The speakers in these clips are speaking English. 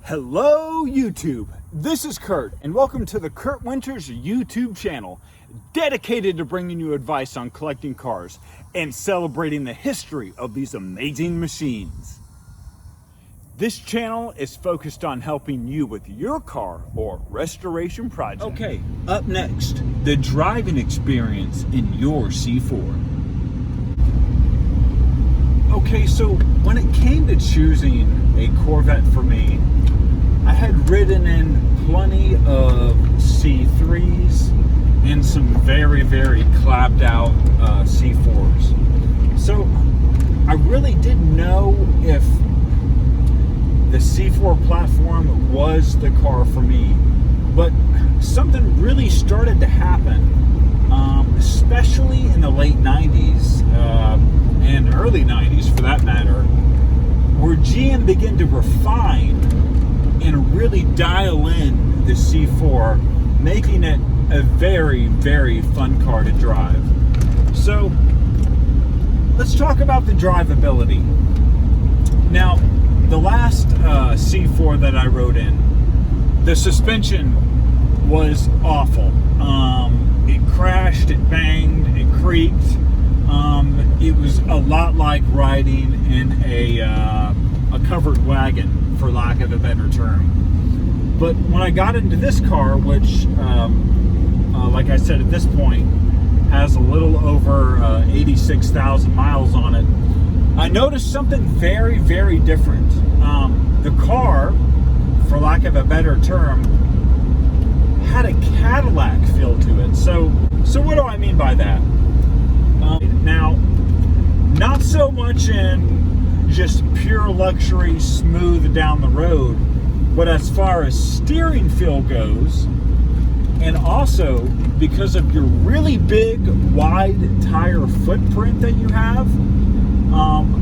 Hello YouTube, this is Kurt and welcome to the Kurt Winters YouTube channel, dedicated to bringing you advice on collecting cars and celebrating the history of these amazing machines. This channel is focused on helping you with your car or restoration project. Okay, up next, the driving experience in your C4. Okay, so when it came to choosing a Corvette for me, I had ridden in plenty of C3s and some very clapped out C4s. So I really didn't know if the C4 platform was the car for me, but something really started to happen, especially in the late 90s and early 90s for that matter, where GM began to refine and really dial in the C4, making it a very fun car to drive. So let's talk about the drivability. Now, the last C4 that I rode in, the suspension was awful. It crashed, it banged, it creaked. It was a lot like riding in a covered wagon, for lack of a better term. But when I got into this car, which, like I said, at this point has a little over 86,000 miles on it, I noticed something very different. The car, for lack of a better term, had a Cadillac feel to it. So what do I mean by that? Now, not so much in just pure luxury, smooth down the road, but as far as steering feel goes, and also because of your really big, wide tire footprint that you have,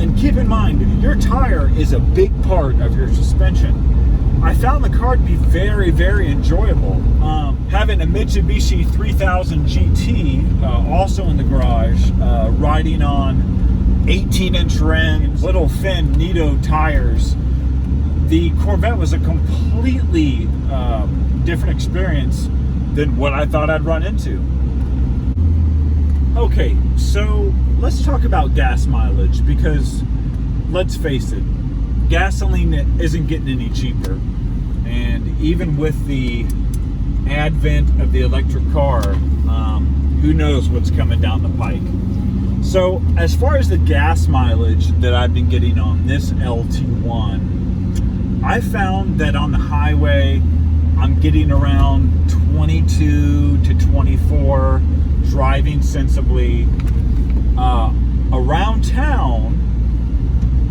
and keep in mind, your tire is a big part of your suspension. I found the car to be very enjoyable. Having a Mitsubishi 3000 GT also in the garage, riding on 18-inch rims, little thin Nitto tires, the Corvette was a completely different experience than what I thought I'd run into. Okay, so let's talk about gas mileage, because let's face it, gasoline isn't getting any cheaper, and even with the advent of the electric car, who knows what's coming down the pike. So as far as the gas mileage that I've been getting on this LT1, I found that on the highway I'm getting around 22 to 24, driving sensibly. Around town,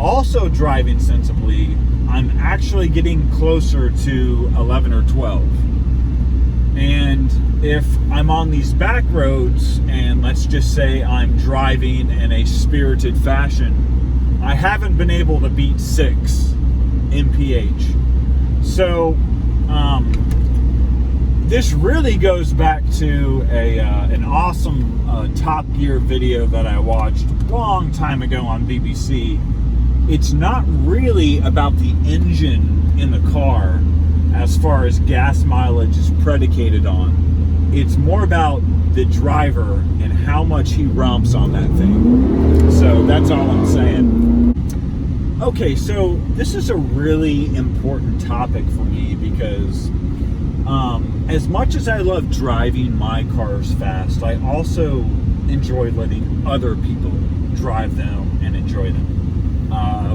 also driving sensibly, I'm actually getting closer to 11 or 12. And if I'm on these back roads, and let's just say I'm driving in a spirited fashion, I haven't been able to beat 6 mph. So this really goes back to an awesome Top Gear video that I watched a long time ago on BBC. It's not really about the engine in the car as far as gas mileage is predicated on. It's more about the driver and how much he romps on that thing. So that's all I'm saying. Okay, so this is a really important topic for me because as much as I love driving my cars fast, I also enjoy letting other people drive them and enjoy them.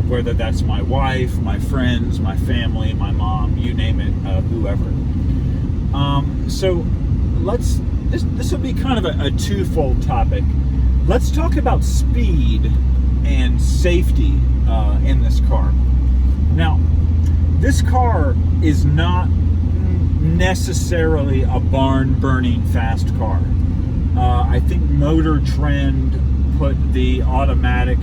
Whether that's my wife, my friends, my family, my mom, you name it, whoever. So this will be kind of a twofold topic. Let's talk about speed and safety in this car. Now, this car is not necessarily a barn-burning fast car. I think Motor Trend put the automatic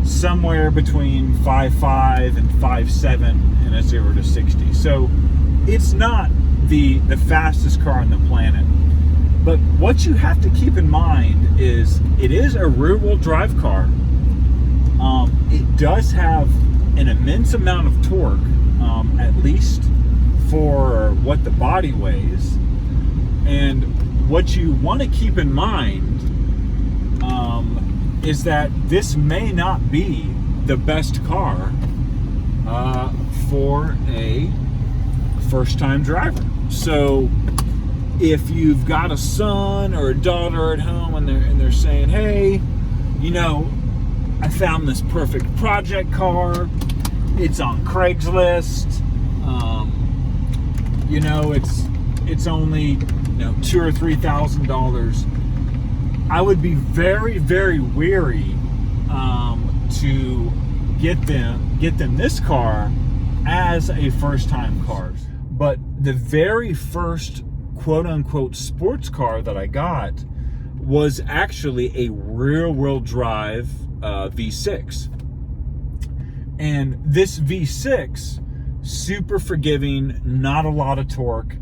somewhere between 5.5 and 5.7 in a 0 to 60. So it's not the fastest car on the planet. But what you have to keep in mind is it is a rear-wheel drive car. It does have an immense amount of torque. at least for what the body weighs. And what you want to keep in mind is that this may not be the best car for a first-time driver. So if you've got a son or a daughter at home and they're saying, hey, you know, I found this perfect project car, it's on Craigslist, you know, it's only, you know, $2,000 or $3,000, I would be very, very weary to get them this car as a first-time car. But the very first quote-unquote sports car that I got was actually a rear-wheel drive V6. And this V6, super forgiving, not a lot of torque,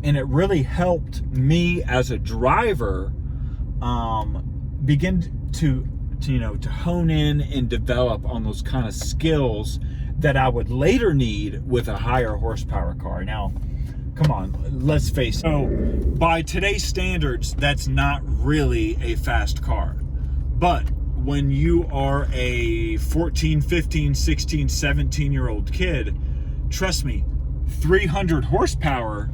and it really helped me as a driver begin to hone in and develop on those kind of skills that I would later need with a higher horsepower car. Now, come on, let's face it. So, by today's standards, that's not really a fast car. But when you are a 14, 15, 16, 17-year-old kid, trust me, 300 horsepower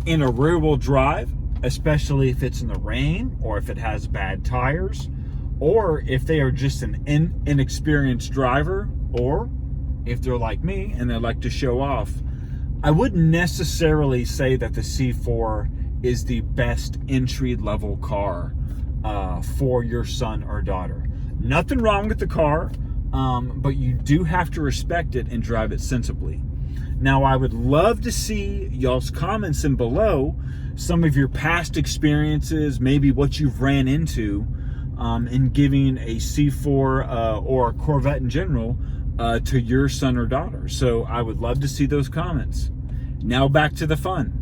in a rear-wheel drive, especially if it's in the rain or if it has bad tires, or if they are just an inexperienced driver, or if they're like me and they like to show off, I wouldn't necessarily say that the C4 is the best entry-level car for your son or daughter. Nothing wrong with the car, but you do have to respect it and drive it sensibly. Now, I would love to see y'all's comments in below, some of your past experiences, maybe what you've ran into in giving a C4 or a Corvette in general to your son or daughter. So I would love to see those comments. Now back to the fun.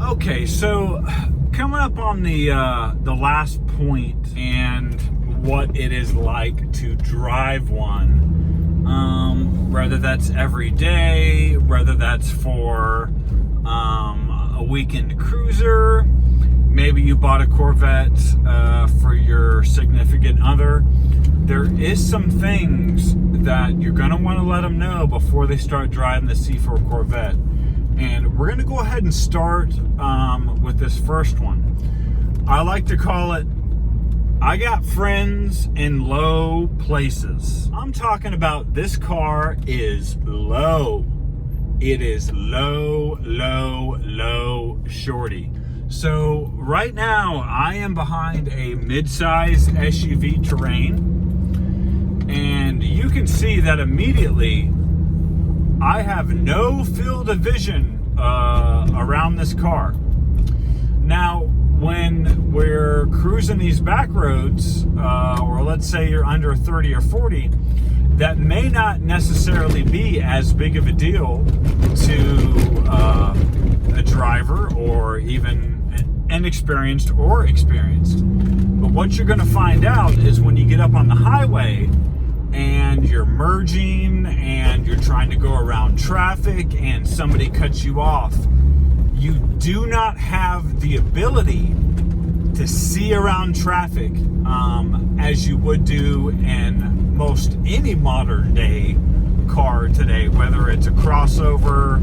Okay, so coming up on the last point and what it is like to drive one, whether that's every day, whether that's for a weekend cruiser, maybe you bought a Corvette for your significant other. There is some things that you're gonna want to let them know before they start driving the C4 Corvette. And we're going to go ahead and start with this first one. I like to call it, I got friends in low places. I'm talking about this car is low. It is low, low, low shorty. So right now I am behind a mid-size SUV Terrain. And you can see that immediately I have no field of vision around this car. Now, when we're cruising these back roads, or let's say you're under 30 or 40, that may not necessarily be as big of a deal to a driver or even inexperienced or experienced. But what you're going to find out is when you get up on the highway and you're merging and you're trying to go around traffic and somebody cuts you off, you do not have the ability to see around traffic as you would do in most any modern day car today, whether it's a crossover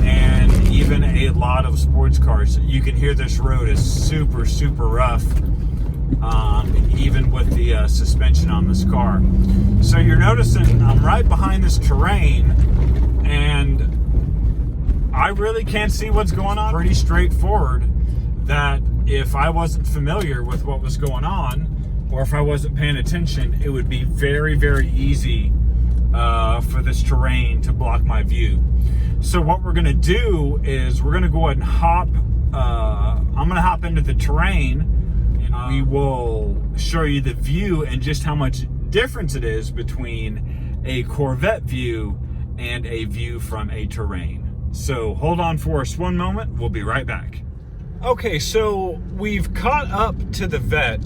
and even a lot of sports cars. You can hear this road is super, super rough. even with the suspension on this car. So you're noticing I'm right behind this terrain, and I really can't see what's going on. Pretty straightforward that if I wasn't familiar with what was going on, or if I wasn't paying attention, it would be very, very easy for this terrain to block my view. So what we're gonna do is we're gonna go ahead and hop, I'm gonna hop into the terrain, and we will show you the view and just how much difference it is between a Corvette view and a view from a terrain. So hold on for us one moment, we'll be right back. Okay, so we've caught up to the Vette.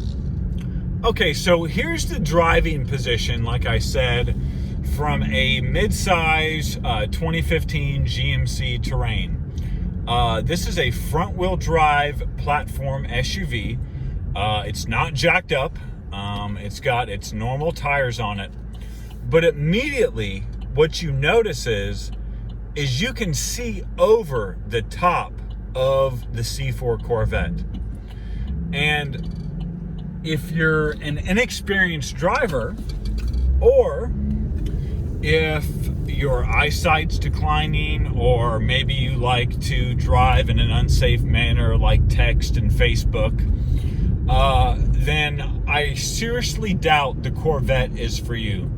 Okay, so here's the driving position, like I said, from a mid-size 2015 GMC Terrain. This is a front-wheel drive platform SUV. It's not jacked up. It's got its normal tires on it. But immediately, what you notice is you can see over the top of the C4 Corvette. And if you're an inexperienced driver, or if your eyesight's declining, or maybe you like to drive in an unsafe manner like text and Facebook, then I seriously doubt the Corvette is for you.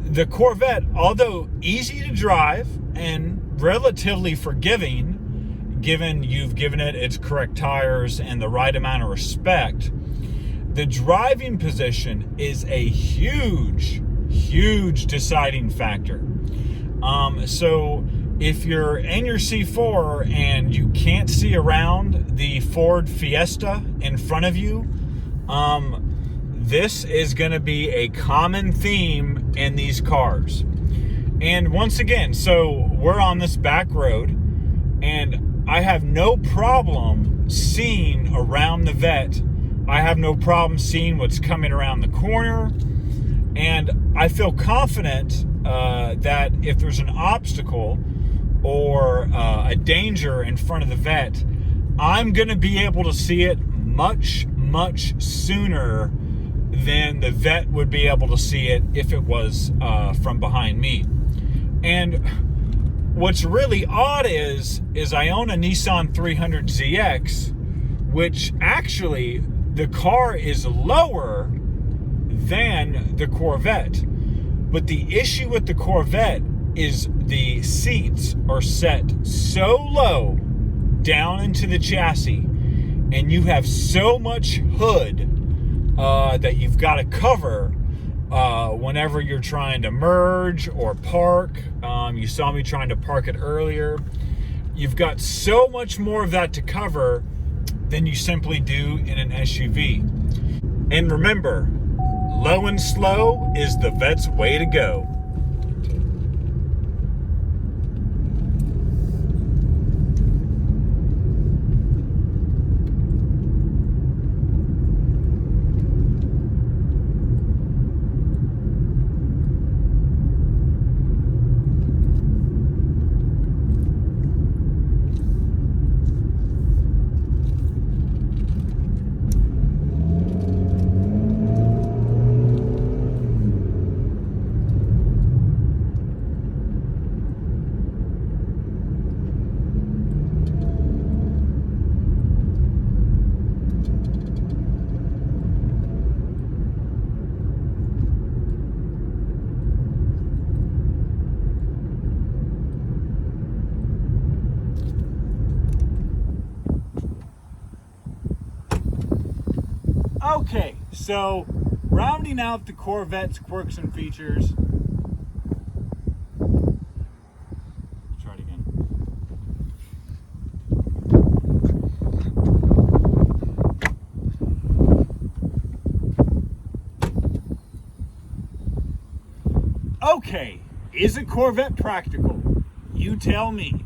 The Corvette, although easy to drive and relatively forgiving, given you've given it its correct tires and the right amount of respect, the driving position is a huge deciding factor. So if you're in your C4 and you can't see around the Ford Fiesta in front of you, this is going to be a common theme in these cars. And once again, so we're on this back road, and I have no problem seeing around the Vette. I have no problem seeing what's coming around the corner. And I feel confident that if there's an obstacle or a danger in front of the Vette, I'm going to be able to see it much sooner than the Vette would be able to see it if it was from behind me. And what's really odd is I own a Nissan 300ZX, which actually the car is lower than the Corvette. But the issue with the Corvette is the seats are set so low down into the chassis, and you have so much hood that you've got to cover whenever you're trying to merge or park. You saw me trying to park it earlier. You've got so much more of that to cover than you simply do in an SUV. And remember, low and slow is the Vette's way to go. Okay, so rounding out the Corvette's quirks and features. Try it again. Okay, is a Corvette practical? You tell me.